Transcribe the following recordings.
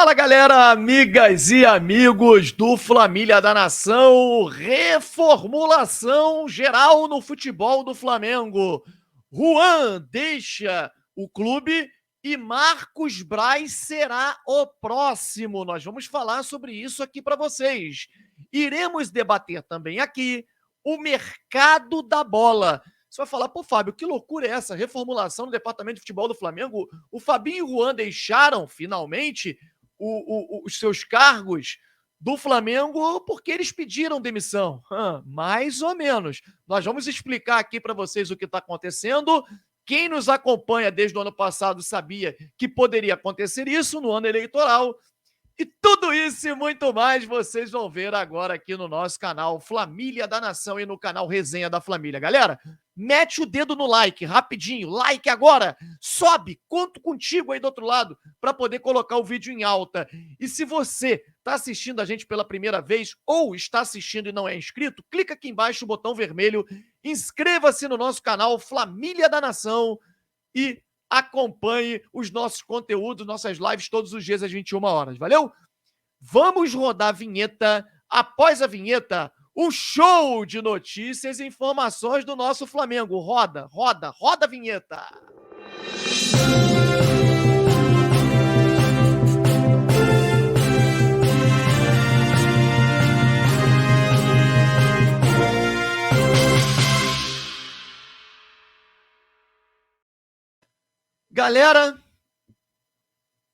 Fala, galera, amigas e amigos do Flamília da Nação, reformulação geral no futebol do Flamengo. Juan deixa o clube e Marcos Braz será o próximo. Nós vamos falar sobre isso aqui para vocês. Iremos debater também aqui o mercado da bola. Você vai falar, pô, Fábio, que loucura é essa? Reformulação no departamento de futebol do Flamengo? O Fabinho e o Juan deixaram, finalmente, os seus cargos do Flamengo porque eles pediram demissão. Mais ou menos. Nós vamos explicar aqui para vocês o que está acontecendo. Quem nos acompanha desde o ano passado sabia que poderia acontecer isso no ano eleitoral. E tudo isso e muito mais vocês vão ver agora aqui no nosso canal Flamília da Nação e no canal Resenha da Flamília. Galera, mete o dedo no like, rapidinho, like agora, sobe, conto contigo aí do outro lado para poder colocar o vídeo em alta. E se você está assistindo a gente pela primeira vez ou está assistindo e não é inscrito, clica aqui embaixo no botão vermelho, inscreva-se no nosso canal Flamília da Nação e acompanhe os nossos conteúdos, nossas lives todos os dias às 21 horas. Valeu? Vamos rodar a vinheta. Após a vinheta, o show de notícias e informações do nosso Flamengo. Roda, roda, roda a vinheta. Galera,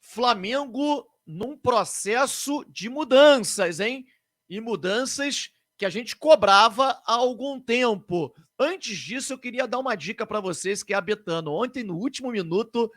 Flamengo num processo de mudanças, hein? E mudanças que a gente cobrava há algum tempo. Antes disso, eu queria dar uma dica para vocês, que é a Betano. Ontem, no último minuto,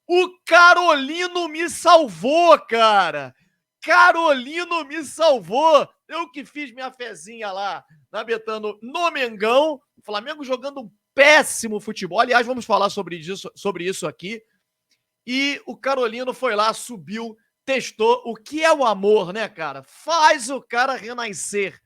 o Carolino me salvou, cara! Carolino me salvou! Eu que fiz minha fezinha lá na Betano no Mengão. Flamengo jogando um péssimo futebol. Aliás, vamos falar sobre isso aqui. E o Carolino foi lá, subiu, testou o que é o amor, né, cara? Faz o cara renascer.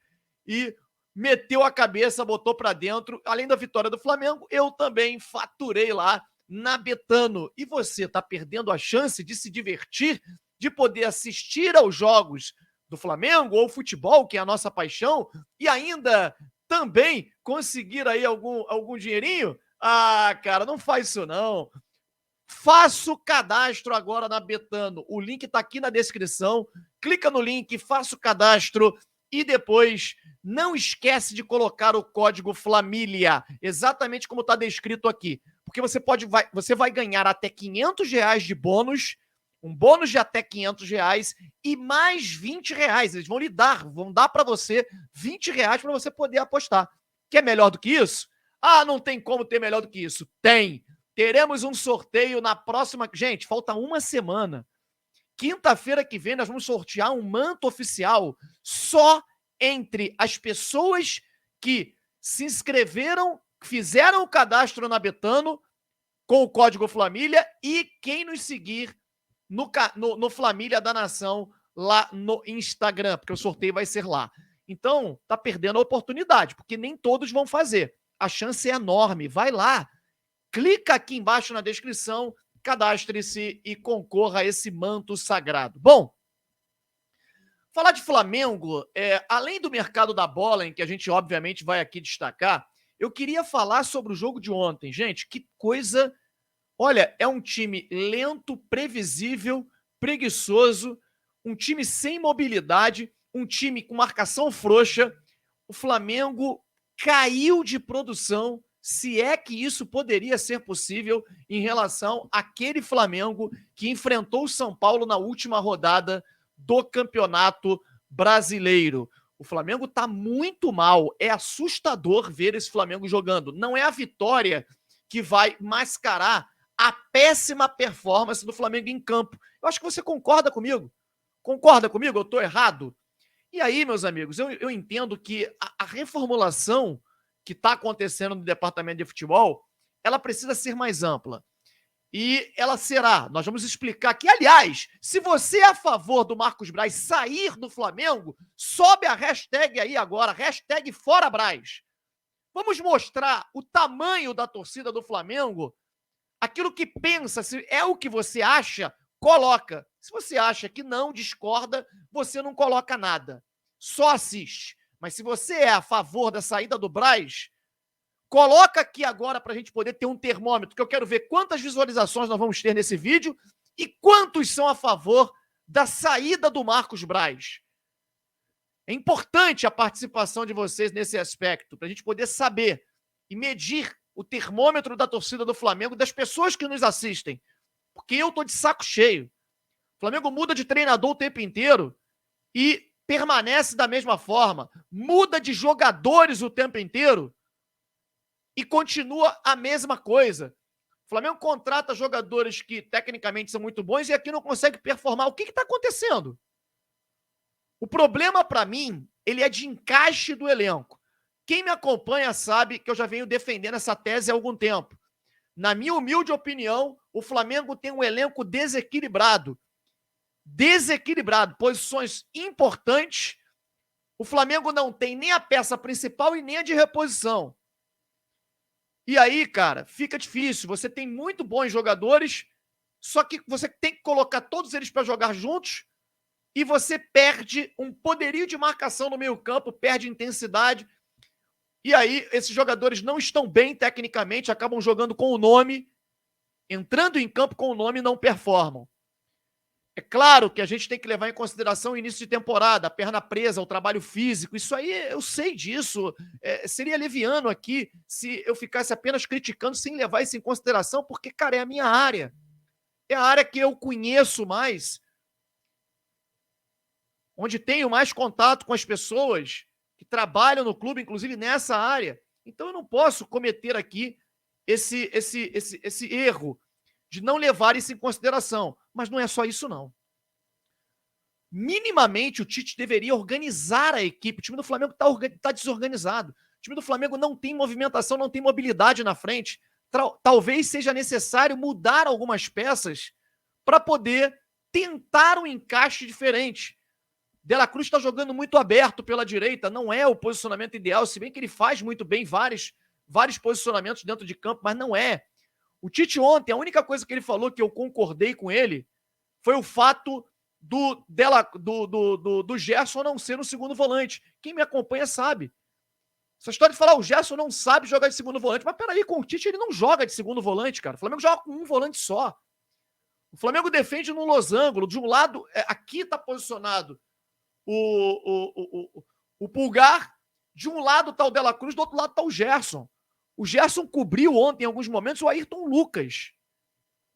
E meteu a cabeça, botou pra dentro. Além da vitória do Flamengo, eu também faturei lá na Betano. E você tá perdendo a chance de se divertir, de poder assistir aos jogos do Flamengo ou futebol, que é a nossa paixão, e ainda também conseguir aí algum dinheirinho? Ah, cara, não faz isso não. Faça o cadastro agora na Betano. O link está aqui na descrição. Clica no link, faça o cadastro e depois não esquece de colocar o código Flamília, exatamente como está descrito aqui. Porque você vai ganhar até R$500 de bônus, um bônus de até R$500 e mais R$20. Eles vão dar para você R$20 para você poder apostar. Quer melhor do que isso? Ah, não tem como ter melhor do que isso. Tem. Teremos um sorteio na próxima... Gente, falta uma semana. Quinta-feira que vem nós vamos sortear um manto oficial só entre as pessoas que se inscreveram, fizeram o cadastro na Betano com o código Flamília e quem nos seguir no Flamília da Nação lá no Instagram, porque o sorteio vai ser lá. Então, tá perdendo a oportunidade, porque nem todos vão fazer. A chance é enorme. Vai lá. Clica aqui embaixo na descrição, cadastre-se e concorra a esse manto sagrado. Bom, falar de Flamengo, além do mercado da bola, em que a gente obviamente vai aqui destacar, eu queria falar sobre o jogo de ontem. Gente, que coisa... Olha, é um time lento, previsível, preguiçoso, um time sem mobilidade, um time com marcação frouxa. O Flamengo caiu de produção, se é que isso poderia ser possível em relação àquele Flamengo que enfrentou o São Paulo na última rodada do Campeonato Brasileiro. O Flamengo está muito mal, é assustador ver esse Flamengo jogando. Não é a vitória que vai mascarar a péssima performance do Flamengo em campo. Eu acho que você concorda comigo. Concorda comigo? Eu estou errado? E aí, meus amigos, eu entendo que a reformulação que está acontecendo no departamento de futebol, ela precisa ser mais ampla. E ela será, nós vamos explicar aqui. Aliás, se você é a favor do Marcos Braz sair do Flamengo, sobe a hashtag aí agora, hashtag Fora Braz. Vamos mostrar o tamanho da torcida do Flamengo, aquilo que pensa, se é o que você acha, coloca. Se você acha que não, discorda, você não coloca nada. Só assiste. Mas se você é a favor da saída do Braz, coloca aqui agora para a gente poder ter um termômetro, que eu quero ver quantas visualizações nós vamos ter nesse vídeo e quantos são a favor da saída do Marcos Braz. É importante a participação de vocês nesse aspecto, para a gente poder saber e medir o termômetro da torcida do Flamengo, das pessoas que nos assistem. Porque eu tô de saco cheio. O Flamengo muda de treinador o tempo inteiro e permanece da mesma forma. Muda de jogadores o tempo inteiro e continua a mesma coisa. O Flamengo contrata jogadores que tecnicamente são muito bons e aqui não consegue performar. O que está acontecendo? O problema, para mim, ele é de encaixe do elenco. Quem me acompanha sabe que eu já venho defendendo essa tese há algum tempo. Na minha humilde opinião, o Flamengo tem um elenco desequilibrado. Desequilibrado. Posições importantes. O Flamengo não tem nem a peça principal e nem a de reposição. E aí, cara, fica difícil. Você tem muito bons jogadores, só que você tem que colocar todos eles para jogar juntos e você perde um poderio de marcação no meio-campo, perde intensidade. E aí, esses jogadores não estão bem tecnicamente, acabam jogando com o nome, entrando em campo com o nome e não performam. É claro que a gente tem que levar em consideração o início de temporada, a perna presa, o trabalho físico. Isso aí, eu sei disso. Seria leviano aqui se eu ficasse apenas criticando sem levar isso em consideração, porque, cara, é a minha área. É a área que eu conheço mais, onde tenho mais contato com as pessoas que trabalham no clube, inclusive nessa área. Então eu não posso cometer aqui esse erro de não levar isso em consideração. Mas não é só isso, não. Minimamente o Tite deveria organizar a equipe. O time do Flamengo está desorganizado. O time do Flamengo não tem movimentação, não tem mobilidade na frente. Talvez seja necessário mudar algumas peças para poder tentar um encaixe diferente. De La Cruz está jogando muito aberto pela direita, não é o posicionamento ideal, se bem que ele faz muito bem vários posicionamentos dentro de campo, mas não é. O Tite ontem, a única coisa que ele falou que eu concordei com ele foi o fato do Gerson não ser no segundo volante. Quem me acompanha sabe. Essa história de falar o Gerson não sabe jogar de segundo volante, mas peraí, com o Tite ele não joga de segundo volante, cara. O Flamengo joga com um volante só. O Flamengo defende no losango, de um lado, aqui está posicionado o Pulgar, de um lado está o De La Cruz, do outro lado está o Gerson. O Gerson cobriu ontem, em alguns momentos, o Ayrton Lucas,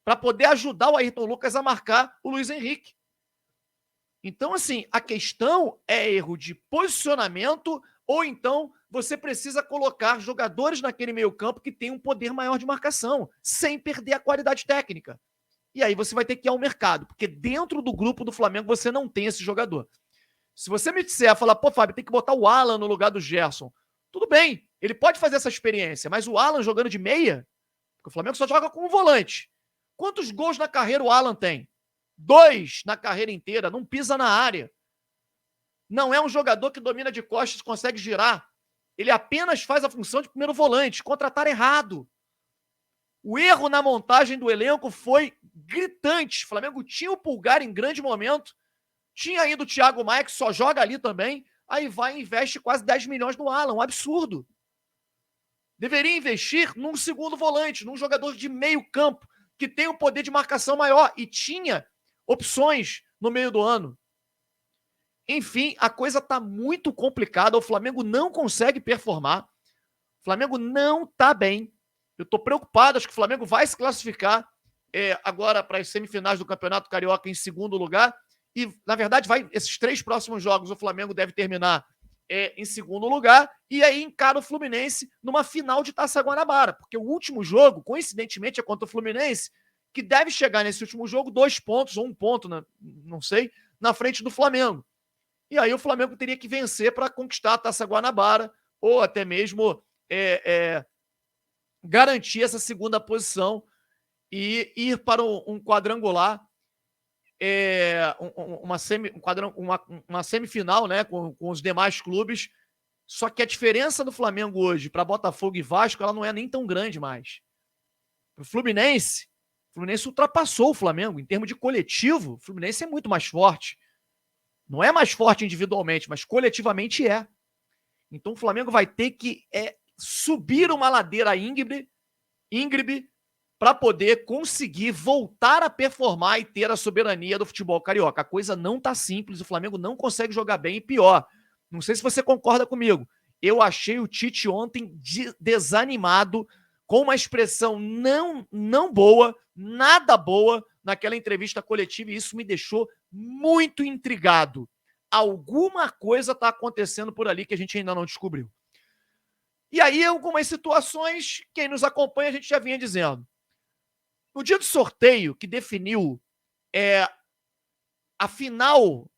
para poder ajudar o Ayrton Lucas a marcar o Luiz Henrique. Então, assim, a questão é erro de posicionamento ou então você precisa colocar jogadores naquele meio-campo que tem um poder maior de marcação, sem perder a qualidade técnica. E aí você vai ter que ir ao mercado, porque dentro do grupo do Flamengo você não tem esse jogador. Se você me disser, falar, pô, Fábio, tem que botar o Alan no lugar do Gerson. Tudo bem, ele pode fazer essa experiência, mas o Alan jogando de meia, porque o Flamengo só joga com um volante. Quantos gols na carreira o Alan tem? 2 na carreira inteira, não pisa na área. Não é um jogador que domina de costas, consegue girar. Ele apenas faz a função de primeiro volante. Contrataram errado. O erro na montagem do elenco foi gritante. O Flamengo tinha o Pulgar em grande momento, tinha ainda o Thiago Maia, que só joga ali também, aí vai e investe quase 10 milhões no Alan, um absurdo. Deveria investir num segundo volante, num jogador de meio campo, que tem um poder de marcação maior, e tinha opções no meio do ano. Enfim, a coisa está muito complicada, o Flamengo não consegue performar, o Flamengo não está bem. Eu estou preocupado, acho que o Flamengo vai se classificar agora para as semifinais do Campeonato Carioca em segundo lugar, e, na verdade, esses 3 próximos jogos o Flamengo deve terminar em segundo lugar, e aí encara o Fluminense numa final de Taça Guanabara, porque o último jogo, coincidentemente, é contra o Fluminense, que deve chegar nesse último jogo 2 pontos, ou 1 ponto, não sei, na frente do Flamengo. E aí o Flamengo teria que vencer para conquistar a Taça Guanabara, ou até mesmo garantir essa segunda posição e ir para um quadrangular, uma semifinal, né, com os demais clubes. Só que a diferença do Flamengo hoje para Botafogo e Vasco, ela não é nem tão grande mais. Para o Fluminense Fluminense ultrapassou o Flamengo. Em termos de coletivo, o Fluminense é muito mais forte. Não é mais forte individualmente, mas coletivamente é. Então o Flamengo vai ter que subir uma ladeira íngreme para poder conseguir voltar a performar e ter a soberania do futebol carioca. A coisa não tá simples, o Flamengo não consegue jogar bem e pior. Não sei se você concorda comigo. Eu achei o Tite ontem desanimado, com uma expressão não boa, nada boa naquela entrevista coletiva, e isso me deixou muito intrigado. Alguma coisa está acontecendo por ali que a gente ainda não descobriu. E aí, algumas situações, quem nos acompanha, a gente já vinha dizendo. No dia do sorteio, que definiu a final,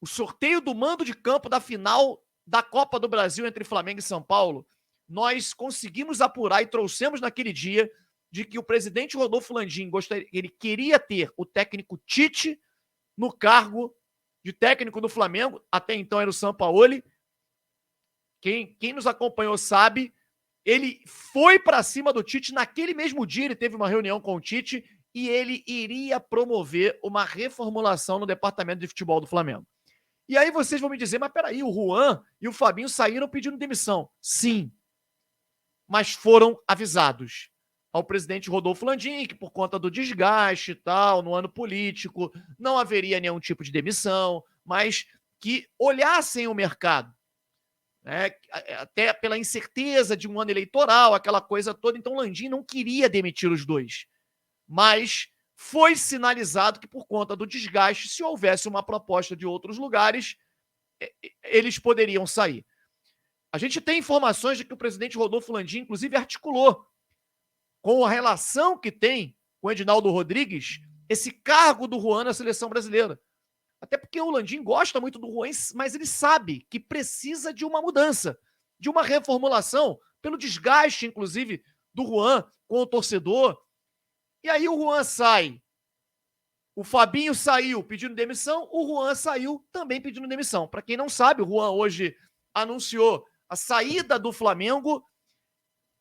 o sorteio do mando de campo da final da Copa do Brasil entre Flamengo e São Paulo, nós conseguimos apurar e trouxemos naquele dia de que o presidente Rodolfo Landim ele queria ter o técnico Tite no cargo de técnico do Flamengo, até então era o Sampaoli. Quem nos acompanhou sabe, ele foi para cima do Tite. Naquele mesmo dia ele teve uma reunião com o Tite e ele iria promover uma reformulação no departamento de futebol do Flamengo. E aí vocês vão me dizer, mas peraí, o Juan e o Fabinho saíram pedindo demissão. Sim, mas foram avisados ao presidente Rodolfo Landim que por conta do desgaste e tal, no ano político, não haveria nenhum tipo de demissão, mas que olhassem o mercado. Até pela incerteza de um ano eleitoral, aquela coisa toda. Então, Landim não queria demitir os dois. Mas foi sinalizado que, por conta do desgaste, se houvesse uma proposta de outros lugares, eles poderiam sair. A gente tem informações de que o presidente Rodolfo Landim, inclusive, articulou com a relação que tem com o Edinaldo Rodrigues esse cargo do Juan na seleção brasileira. Até porque o Landim gosta muito do Juan, mas ele sabe que precisa de uma mudança, de uma reformulação, pelo desgaste, inclusive, do Juan com o torcedor. E aí o Juan sai. O Fabinho saiu pedindo demissão, o Juan saiu também pedindo demissão. Para quem não sabe, o Juan hoje anunciou a saída do Flamengo.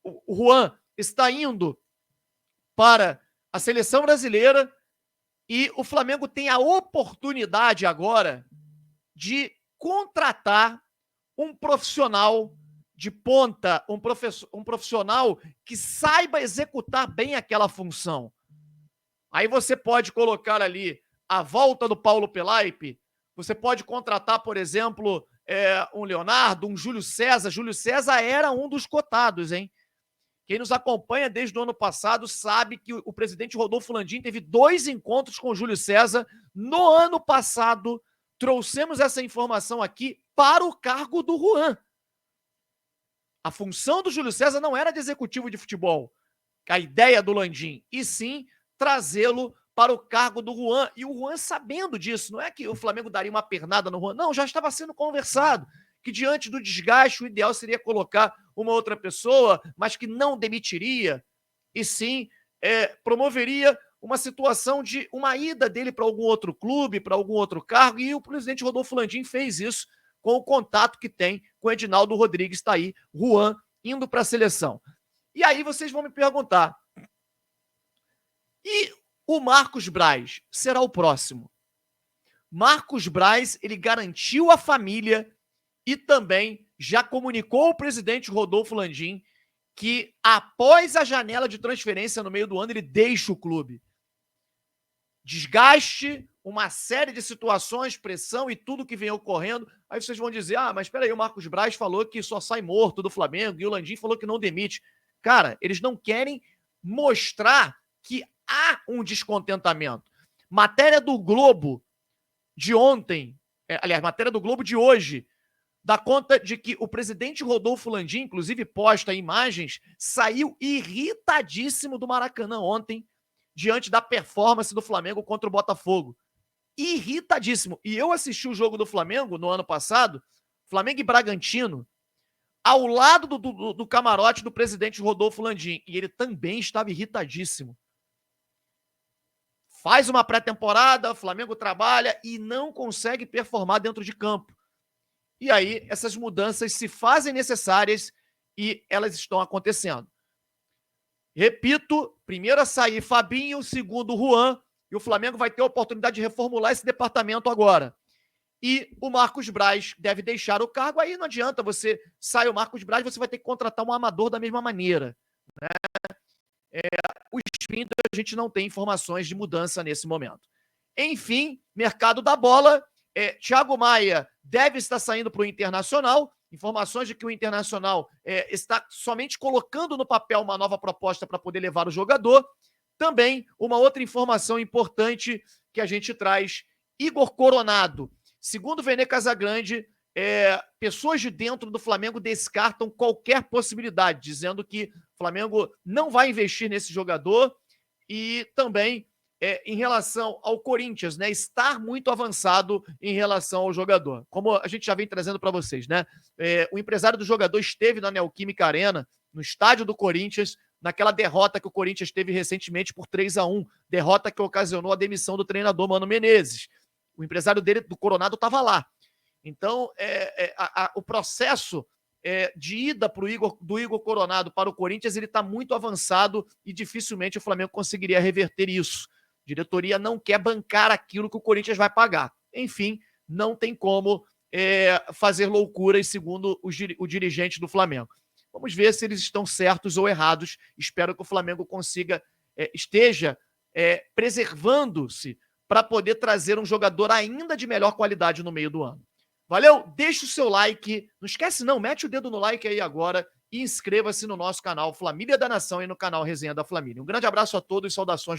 O Juan está indo para a seleção brasileira e o Flamengo tem a oportunidade agora de contratar um profissional de ponta, um profissional que saiba executar bem aquela função. Aí você pode colocar ali a volta do Paulo Pelaipe, você pode contratar, por exemplo, um Leonardo, um Júlio César. Júlio César era um dos cotados, hein? Quem nos acompanha desde o ano passado sabe que o presidente Rodolfo Landim teve 2 encontros com o Júlio César no ano passado. Trouxemos essa informação aqui para o cargo do Juan. A função do Júlio César não era de executivo de futebol, a ideia do Landim, e sim trazê-lo para o cargo do Juan. E o Juan sabendo disso, não é que o Flamengo daria uma pernada no Juan, não, já estava sendo conversado que diante do desgaste o ideal seria colocar uma outra pessoa, mas que não demitiria, e sim promoveria uma situação de uma ida dele para algum outro clube, para algum outro cargo, e o presidente Rodolfo Landim fez isso com o contato que tem com o Edinaldo Rodrigues, está aí, Juan indo para a seleção. E aí vocês vão me perguntar, e o Marcos Braz será o próximo? Marcos Braz, ele garantiu a família e também já comunicou ao presidente Rodolfo Landim que após a janela de transferência no meio do ano, ele deixa o clube. Desgaste, uma série de situações, pressão e tudo que vem ocorrendo. Aí vocês vão dizer, mas espera aí, o Marcos Braz falou que só sai morto do Flamengo e o Landim falou que não demite. Cara, eles não querem mostrar que há um descontentamento. Matéria do Globo de ontem, aliás, matéria do Globo de hoje, dá conta de que o presidente Rodolfo Landim, inclusive posta imagens, saiu irritadíssimo do Maracanã ontem, diante da performance do Flamengo contra o Botafogo. Irritadíssimo. E eu assisti o jogo do Flamengo no ano passado, Flamengo e Bragantino, ao lado do camarote do presidente Rodolfo Landim, e ele também estava irritadíssimo. Faz uma pré-temporada, o Flamengo trabalha e não consegue performar dentro de campo. E aí, essas mudanças se fazem necessárias e elas estão acontecendo. Repito, Primeiro a sair Fabinho, segundo Juan, e o Flamengo vai ter a oportunidade de reformular esse departamento agora. E o Marcos Braz deve deixar o cargo, aí não adianta, você sai o Marcos Braz, você vai ter que contratar um amador da mesma maneira. Né? O Spindler, a gente não tem informações de mudança nesse momento. Enfim, mercado da bola, Thiago Maia deve estar saindo para o Internacional, informações de que o Internacional está somente colocando no papel uma nova proposta para poder levar o jogador. Também uma outra informação importante que a gente traz, Igor Coronado. Segundo o Vene Casagrande, pessoas de dentro do Flamengo descartam qualquer possibilidade, dizendo que o Flamengo não vai investir nesse jogador e também em relação ao Corinthians, né, estar muito avançado em relação ao jogador. Como a gente já vem trazendo para vocês, né? O empresário do jogador esteve na Neoquímica Arena, no estádio do Corinthians, naquela derrota que o Corinthians teve recentemente por 3-1, derrota que ocasionou a demissão do treinador Mano Menezes. O empresário dele, do Coronado, estava lá. Então, o processo de ida do Igor Coronado para o Corinthians, ele está muito avançado e dificilmente o Flamengo conseguiria reverter isso. A diretoria não quer bancar aquilo que o Corinthians vai pagar. Enfim, não tem como fazer loucuras, segundo o dirigente do Flamengo. Vamos ver se eles estão certos ou errados. Espero que o Flamengo esteja preservando-se para poder trazer um jogador ainda de melhor qualidade no meio do ano. Valeu? Deixa o seu like. Não esquece não, mete o dedo no like aí agora e inscreva-se no nosso canal Família da Nação e no canal Resenha da Família. Um grande abraço a todos e saudações.